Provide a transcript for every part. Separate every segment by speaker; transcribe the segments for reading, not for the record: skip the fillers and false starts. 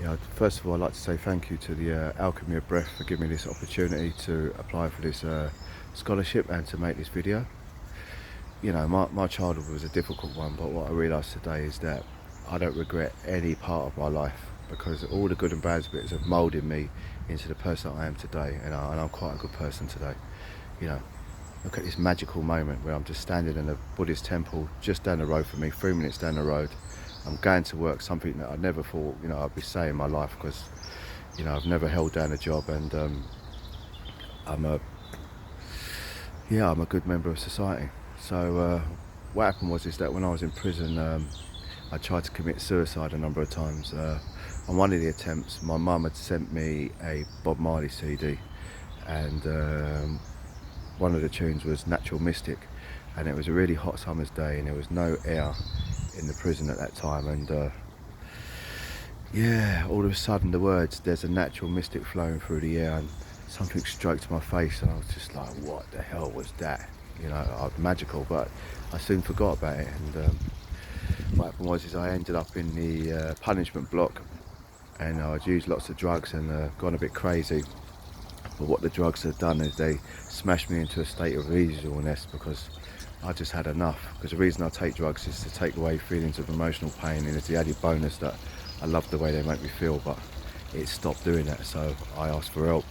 Speaker 1: Yeah, first of all, I'd like to say thank you to the Alchemy of Breath for giving me this opportunity to apply for this scholarship and to make this video. You know, my childhood was a difficult one, but what I realised today is that I don't regret any part of my life, because all the good and bad bits have moulded me into the person I am today, and I'm quite a good person today. You know, look at this magical moment where I'm just standing in a Buddhist temple just down the road from me, 3 minutes down the road. I'm going to work, something that I never thought, I'd be saying in my life, because, I've never held down a job, and I'm a, I'm a good member of society. So what happened is that when I was in prison, I tried to commit suicide a number of times. On one of the attempts, my mum had sent me a Bob Marley CD, and one of the tunes was Natural Mystic, and it was a really hot summer's day, and there was no air in the prison at that time, and all of a sudden the words, "There's a natural mystic flowing through the air," and something stroked my face, and I was just like, what the hell was that? Magical, but I soon forgot about it. And what happened was I ended up in the punishment block, and I'd used lots of drugs and gone a bit crazy. But what the drugs had done is they smashed me into a state of easiness, because I just had enough. Because the reason I take drugs is to take away feelings of emotional pain, and it's the added bonus that I love the way they make me feel, but it stopped doing that, so I asked for help.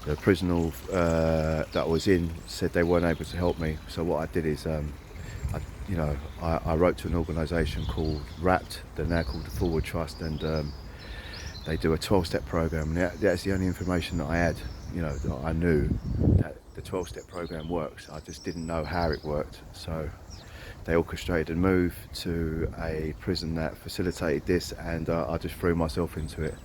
Speaker 1: The prison that I was in said they weren't able to help me, so what I did is I wrote to an organisation called WRAPT, they're now called the Forward Trust, and they do a 12-step program, and that's the only information that I had. That I knew that the 12-step program works. I just didn't know how it worked. So they orchestrated a move to a prison that facilitated this, and I just threw myself into it.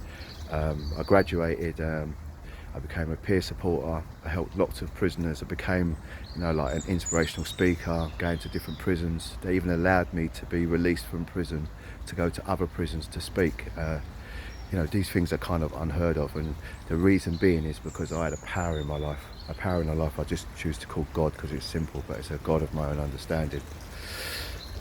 Speaker 1: I graduated, I became a peer supporter, I helped lots of prisoners, I became like an inspirational speaker, going to different prisons. They even allowed me to be released from prison to go to other prisons to speak. These things are kind of unheard of, and the reason being is because I had a power in my life. A power in my life I just choose to call God, because it's simple, but it's a God of my own understanding.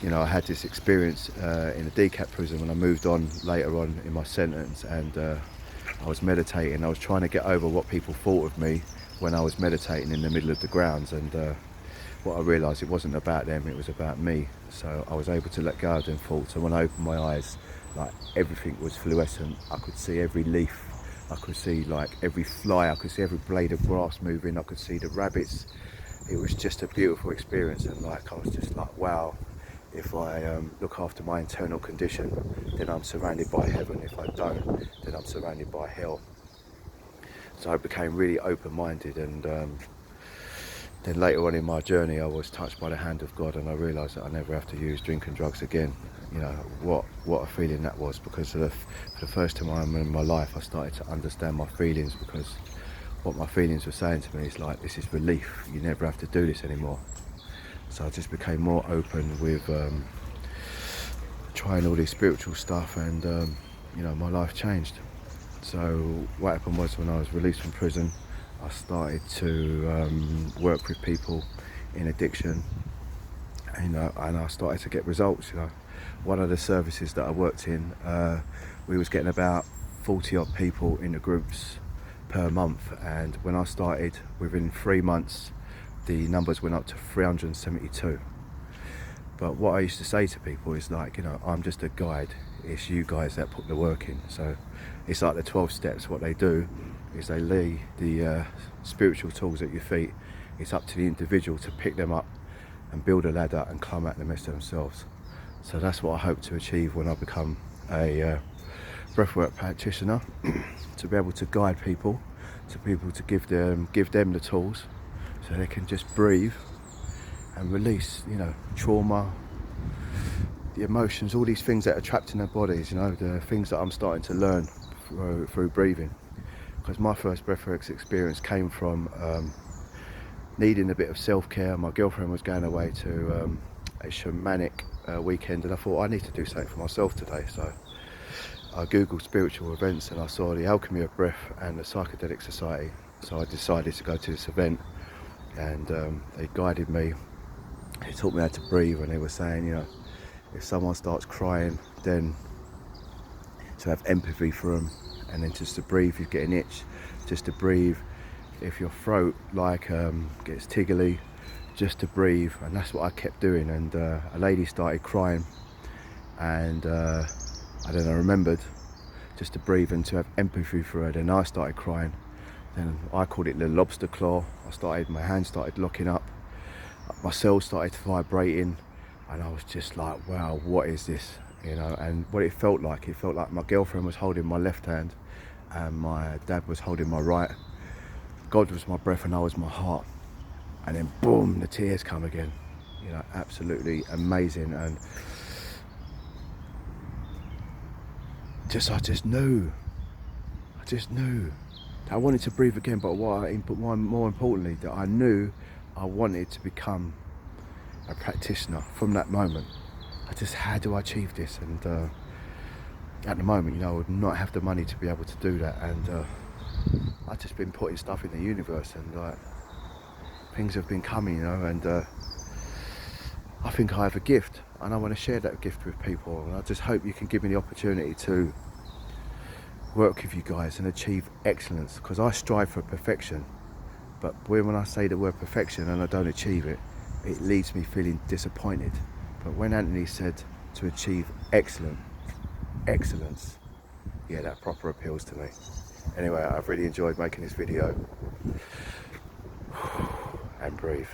Speaker 1: I had this experience in a decap prison when I moved on later on in my sentence, and I was meditating. I was trying to get over what people thought of me when I was meditating in the middle of the grounds, and what I realised, it wasn't about them, it was about me. So I was able to let go of them thoughts, and when I opened my eyes, like, everything was fluorescent. I could see every leaf, I could see like every fly, I could see every blade of grass moving, I could see the rabbits. It was just a beautiful experience, and like I was just like, wow, if I look after my internal condition, then I'm surrounded by heaven. If I don't, then I'm surrounded by hell. So I became really open-minded, and then later on in my journey I was touched by the hand of God, and I realised that I never have to use drink and drugs again. What a feeling that was, because for the first time in my life I started to understand my feelings, because what my feelings were saying to me is like, this is relief, you never have to do this anymore. So I just became more open with trying all this spiritual stuff, and my life changed. So what happened was, when I was released from prison, I started to work with people in addiction, and I started to get results. One of the services that I worked in, we was getting about 40 odd people in the groups per month, and when I started, within 3 months the numbers went up to 372. But what I used to say to people is like, I'm just a guide, it's you guys that put the work in. So it's like the 12 steps. What they do is they lay the spiritual tools at your feet. It's up to the individual to pick them up and build a ladder and climb out the mess themselves. So that's what I hope to achieve when I become a breathwork practitioner, to be able to guide people, to give them the tools so they can just breathe and release, trauma, the emotions, all these things that are trapped in their bodies, the things that I'm starting to learn through breathing. Because my first breathwork experience came from needing a bit of self-care. My girlfriend was going away to a shamanic weekend, and I thought, I need to do something for myself today. So I googled spiritual events, and I saw the Alchemy of Breath and the Psychedelic Society. So I decided to go to this event, and they guided me. They taught me how to breathe, and they were saying, if someone starts crying, then to have empathy for them, and then just to breathe. If you get an itch, just to breathe. If your throat gets tiggly, just to breathe. And that's what I kept doing. And a lady started crying, and then I remembered just to breathe and to have empathy for her. Then I started crying. Then I called it the lobster claw. My hands started locking up, my cells started vibrating, and I was just like, wow, what is this? You know, and what it felt like my girlfriend was holding my left hand and my dad was holding my right. God was my breath and I was my heart. And then boom, the tears come again. You know, absolutely amazing. And I just knew I wanted to breathe again, but more importantly, that I knew I wanted to become a practitioner from that moment. How do I achieve this? And at the moment, you know, I would not have the money to be able to do that. And I've just been putting stuff in the universe, and like, things have been coming, you know, and I think I have a gift, and I want to share that gift with people. And I just hope you can give me the opportunity to work with you guys and achieve excellence, because I strive for perfection, but when I say the word perfection and I don't achieve it, it leaves me feeling disappointed. But when Anthony said to achieve excellence, yeah, that proper appeals to me. Anyway, I've really enjoyed making this video. And breathe.